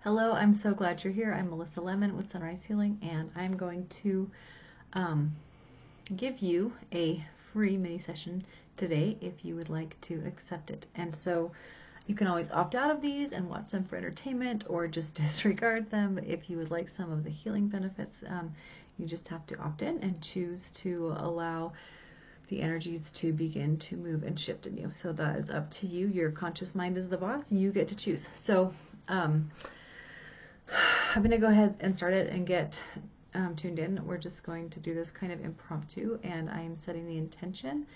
Hello, I'm so glad you're here. I'm Melissa Lemon with Sunrise Healing, and I'm going to um, give you a free mini session today if you would like to accept it. And so you can always opt out of these and watch them for entertainment or just disregard them. If you would like some of the healing benefits, you just have to opt in and choose to allow the energies to begin to move and shift in you. So that is up to you. Your conscious mind is the boss. You get to choose. So I'm going to go ahead and start it and get tuned in. We're just going to do this kind of impromptu, and I'm setting the intention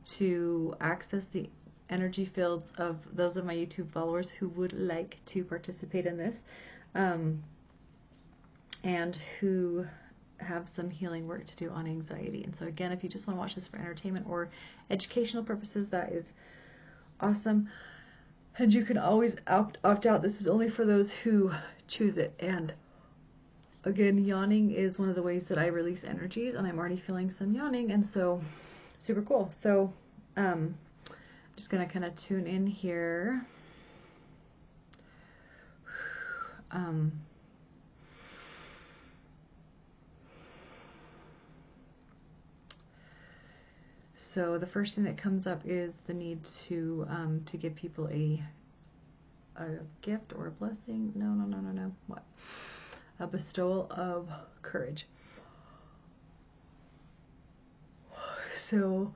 to access the energy fields of those of my YouTube followers who would like to participate in this and who have some healing work to do on anxiety. And so again, if you just want to watch this for entertainment or educational purposes, that is awesome. And you can always opt out. This is only for those who choose it. And again, yawning is one of the ways that I release energies, and I'm already feeling some yawning, and so super cool. So I'm just gonna kind of tune in here. So the first thing that comes up is the need to give people a gift or a blessing. No. What? A bestowal of courage. So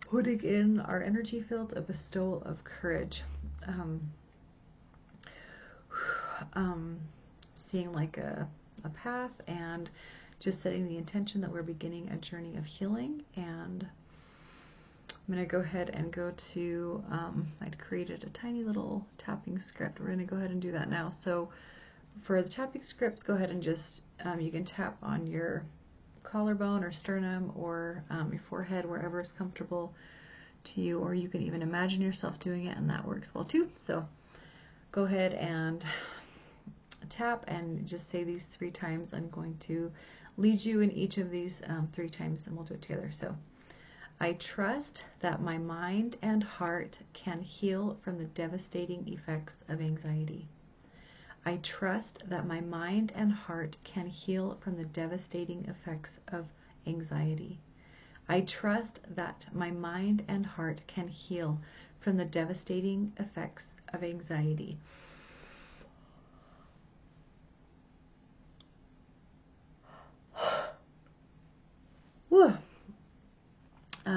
putting in our energy field a bestowal of courage. Seeing like a path and just setting the intention that we're beginning a journey of healing. And I'm going to go ahead and go to, I'd created a tiny little tapping script. We're going to go ahead and do that now. So for the tapping scripts, go ahead and just, you can tap on your collarbone or sternum or your forehead, wherever is comfortable to you, or you can even imagine yourself doing it, and that works well too. So go ahead and tap and just say these 3 times. I'm going to lead you in each of these 3 times, and we'll do it together. So I trust that my mind and heart can heal from the devastating effects of anxiety. I trust that my mind and heart can heal from the devastating effects of anxiety. I trust that my mind and heart can heal from the devastating effects of anxiety.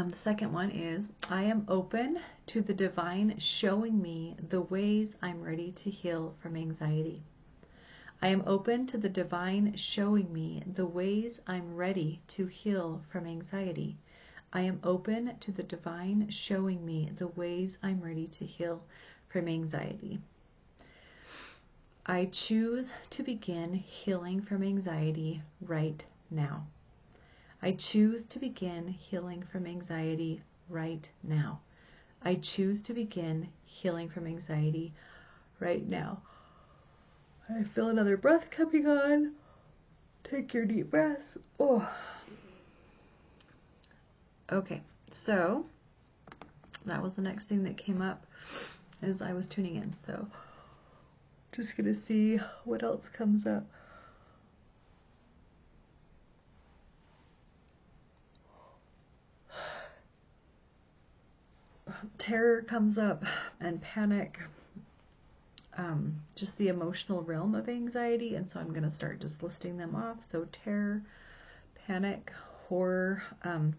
The second one is, I am open to the divine showing me the ways I'm ready to heal from anxiety. I am open to the divine showing me the ways I'm ready to heal from anxiety. I am open to the divine showing me the ways I'm ready to heal from anxiety. I choose to begin healing from anxiety right now. I choose to begin healing from anxiety right now. I choose to begin healing from anxiety right now. I feel another breath coming on. Take your deep breaths. Oh. Okay, so that was the next thing that came up as I was tuning in. So just gonna see what else comes up. Terror comes up, and panic, just the emotional realm of anxiety. And so I'm going to start just listing them off. So terror, panic, horror,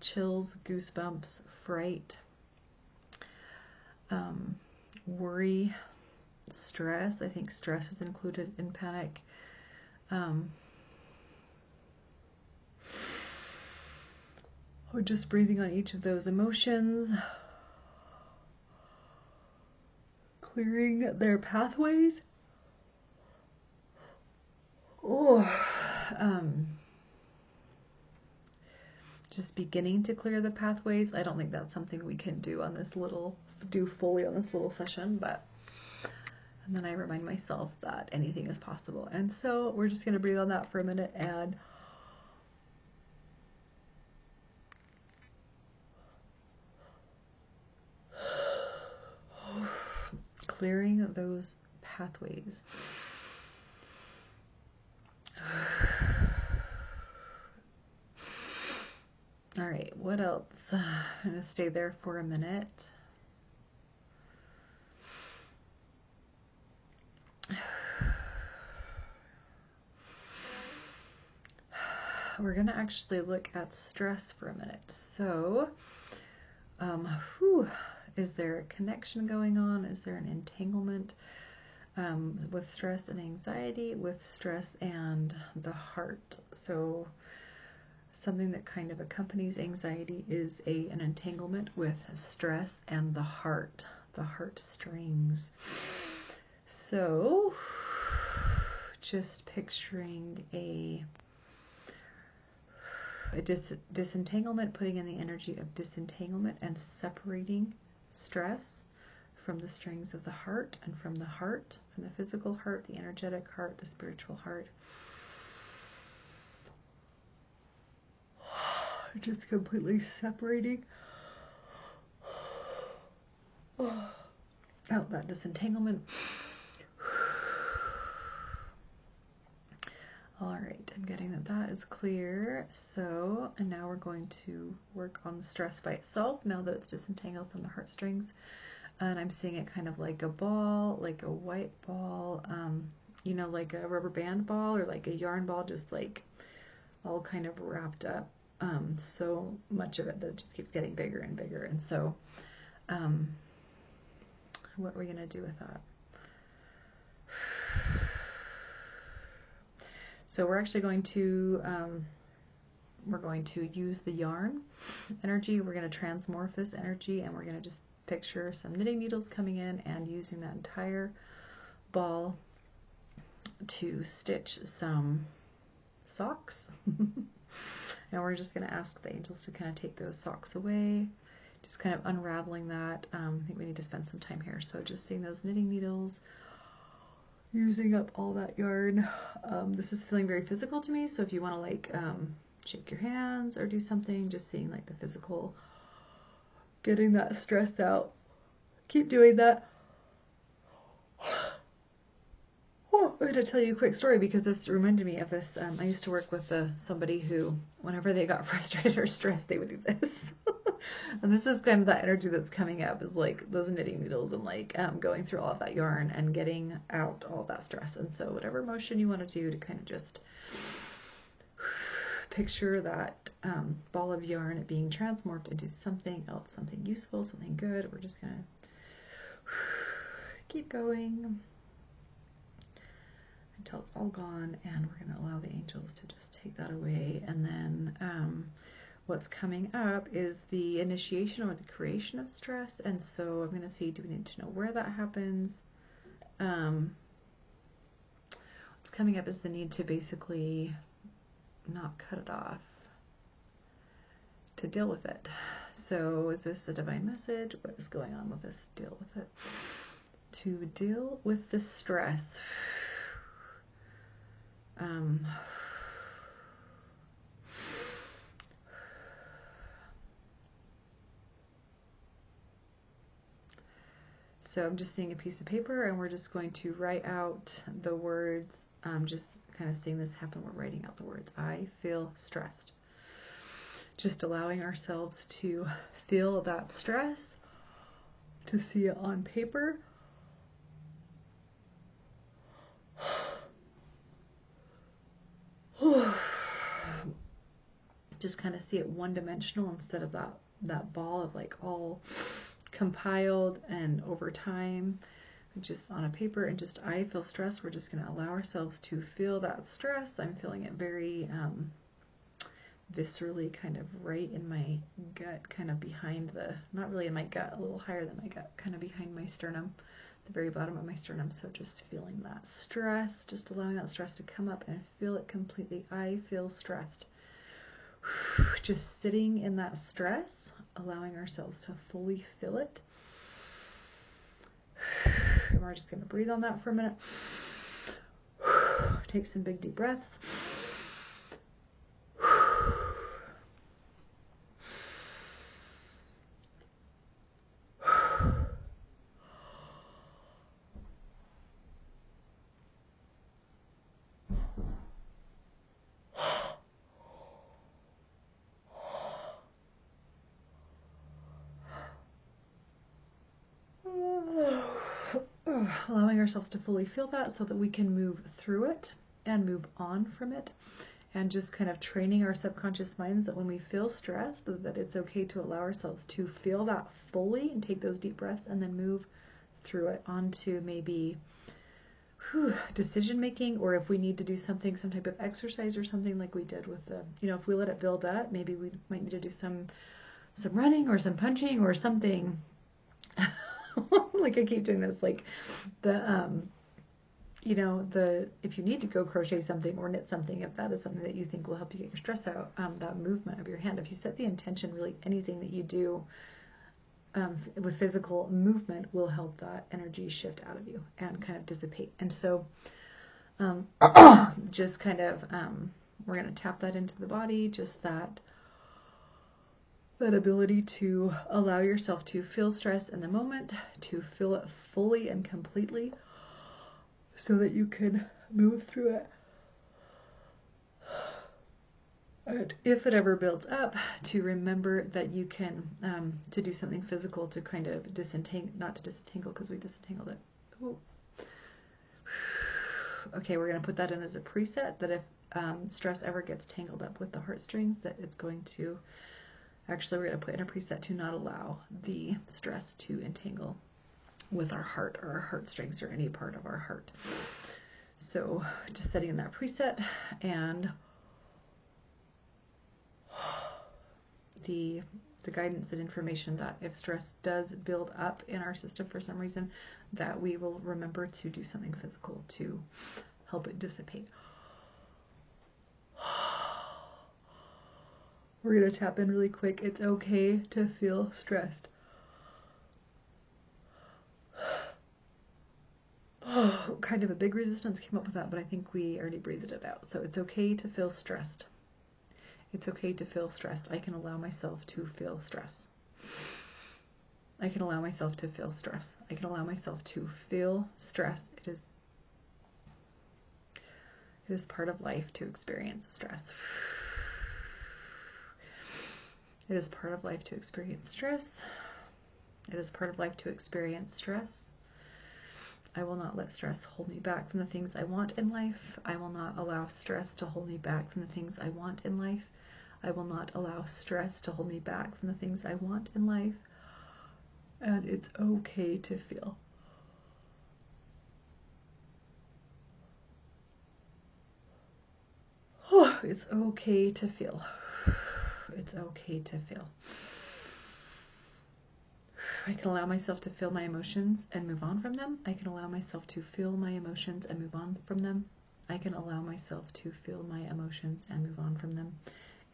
chills, goosebumps, fright, worry, stress. I think stress is included in panic. Or just breathing on each of those emotions. Clearing their pathways. Just beginning to clear the pathways. I don't think that's something we can do fully on this little session, and then I remind myself that anything is possible. And so we're just going to breathe on that for a minute and clearing those pathways. All right, what else? I'm going to stay there for a minute. We're going to actually look at stress for a minute. So, is there a connection going on? Is there an entanglement with stress and anxiety, with stress and the heart? So, something that kind of accompanies anxiety is an entanglement with stress and the heart strings. So, just picturing a disentanglement, putting in the energy of disentanglement and separating stress from the strings of the heart and from the heart, from the physical heart, the energetic heart, the spiritual heart. Just completely separating out that disentanglement. All right, I'm getting that is clear. So, and now we're going to work on the stress by itself, now that it's disentangled from the heartstrings. And I'm seeing it kind of like a ball, like a white ball, like a rubber band ball or like a yarn ball, just like all kind of wrapped up. So much of it that it just keeps getting bigger and bigger. And so, what are we going to do with that? So we're actually going to use the yarn energy. We're going to transmorph this energy, and we're going to just picture some knitting needles coming in and using that entire ball to stitch some socks. And we're just going to ask the angels to kind of take those socks away, just kind of unraveling that. I think we need to spend some time here. So just seeing those knitting needles, using up all that yarn. This is feeling very physical to me, so if you want to like shake your hands or do something, just seeing like the physical, getting that stress out. Keep doing that. Oh, I'm going to tell you a quick story because this reminded me of this. I used to work with somebody who, whenever they got frustrated or stressed, they would do this. And this is kind of that energy that's coming up, is like those knitting needles and like going through all of that yarn and getting out all of that stress. And so whatever motion you want to do to kind of just picture that ball of yarn being transmorphed into something else, something useful, something good. We're just going to keep going until it's all gone, and we're going to allow the angels to just take that away. And then what's coming up is the initiation or the creation of stress. And so I'm going to see, do we need to know where that happens? What's coming up is the need to basically not cut it off, to deal with it. So is this a divine message? What is going on with this? Deal with it. To deal with the stress. So I'm just seeing a piece of paper, and we're just going to write out the words. Just kind of seeing this happen. We're writing out the words. I feel stressed. Just allowing ourselves to feel that stress, to see it on paper. Just kind of see it one-dimensional instead of that ball of like all compiled and over time, just on a paper. And just, I feel stress. We're just going to allow ourselves to feel that stress. I'm feeling it very viscerally, kind of right in my gut, kind of behind the, not really in my gut, a little higher than my gut, kind of behind my sternum, the very bottom of my sternum. So just feeling that stress, just allowing that stress to come up and feel it completely. I feel stressed. Just sitting in that stress, allowing ourselves to fully feel it. And we're just going to breathe on that for a minute. Take some big deep breaths. allowing ourselves to fully feel that so that we can move through it and move on from it, and just kind of training our subconscious minds that when we feel stressed, that it's okay to allow ourselves to feel that fully and take those deep breaths and then move through it onto maybe decision making, or if we need to do something, some type of exercise or something like we did with the, if we let it build up, maybe we might need to do some running or some punching or something. Like I keep doing this, like the if you need to go crochet something or knit something, if that is something that you think will help you get your stress out, that movement of your hand, if you set the intention, really anything that you do with physical movement will help that energy shift out of you and kind of dissipate. And so just kind of we're going to tap that into the body, just that ability to allow yourself to feel stress in the moment, to feel it fully and completely so that you can move through it. And if it ever builds up, to remember that you can, to do something physical to kind of disentangle, not to disentangle because we disentangled it. Ooh. Okay, we're going to put that in as a preset that if stress ever gets tangled up with the heartstrings, that it's going to, actually we're going to put in a preset to not allow the stress to entangle with our heart or our heartstrings or any part of our heart. So just setting in that preset, and the guidance and information that if stress does build up in our system for some reason, that we will remember to do something physical to help it dissipate. We're going to tap in really quick. It's okay to feel stressed. Oh, kind of a big resistance came up with that, but I think we already breathed it out. So it's okay to feel stressed. It's okay to feel stressed. I can allow myself to feel stress. I can allow myself to feel stress. I can allow myself to feel stress. It is part of life to experience stress. It is part of life to experience stress. It is part of life to experience stress. I will not let stress hold me back from the things I want in life. I will not allow stress to hold me back from the things I want in life. I will not allow stress to hold me back from the things I want in life. And it's okay to feel. It's okay to feel. It's okay to feel. I can allow myself to feel my emotions and move on from them. I can allow myself to feel my emotions and move on from them. I can allow myself to feel my emotions and move on from them.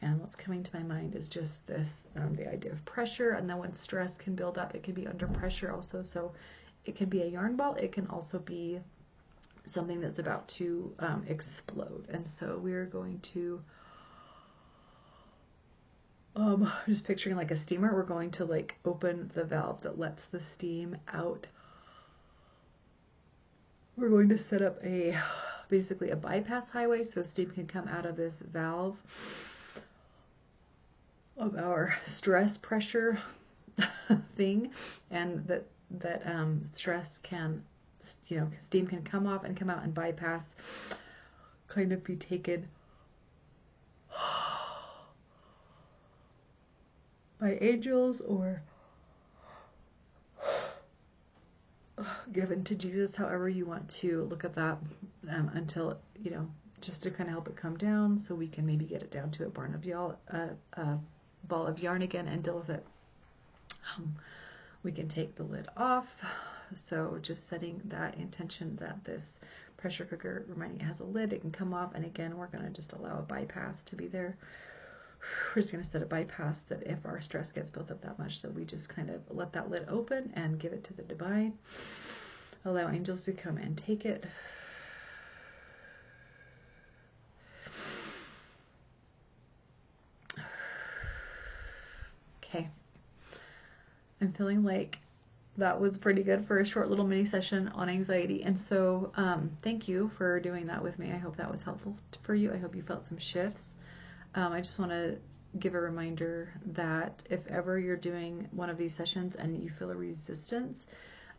And what's coming to my mind is just this, the idea of pressure. And then when stress can build up, it can be under pressure also. So it can be a yarn ball. It can also be something that's about to explode. And so we're going to, just picturing like a steamer, we're going to like open the valve that lets the steam out. We're going to set up basically a bypass highway so steam can come out of this valve of our stress pressure thing, and that stress can, steam can come off and come out and bypass, kind of be taken by angels or given to Jesus, however you want to look at that, until, just to kind of help it come down so we can maybe get it down to a ball of yarn again and deal with it. We can take the lid off. So just setting that intention that this pressure cooker, reminding it has a lid, it can come off, and again we're going to just allow a bypass to be there. We're just going to set a bypass that if our stress gets built up that much, that we just kind of let that lid open and give it to the divine. Allow angels to come and take it. Okay. I'm feeling like that was pretty good for a short little mini session on anxiety. And so thank you for doing that with me. I hope that was helpful for you. I hope you felt some shifts. I just want to give a reminder that if ever you're doing one of these sessions and you feel a resistance,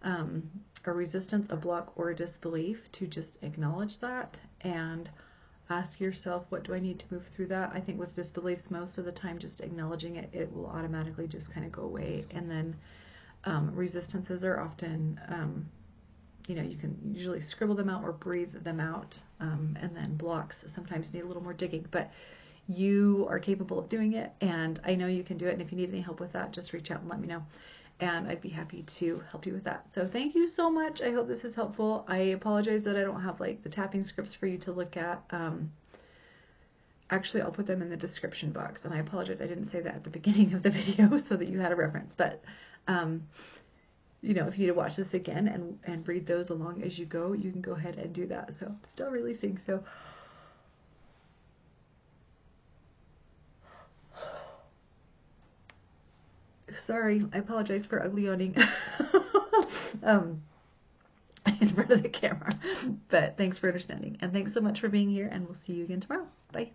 a resistance, a block, or a disbelief, to just acknowledge that and ask yourself, what do I need to move through that? I think with disbeliefs, most of the time, just acknowledging it, it will automatically just kind of go away. And then resistances are often, you know, you can usually scribble them out or breathe them out. And then blocks sometimes need a little more digging, but you are capable of doing it, and I know you can do it. And if you need any help with that, just reach out and let me know, and I'd be happy to help you with that. So thank you so much. I hope this is helpful. I apologize that I don't have like the tapping scripts for you to look at. Actually, I'll put them in the description box, and I apologize I didn't say that at the beginning of the video so that you had a reference. But you know, if you need to watch this again and read those along as you go, you can go ahead and do that. So still releasing. So sorry, I apologize for ugly yawning in front of the camera. But thanks for understanding. And thanks so much for being here, and we'll see you again tomorrow. Bye.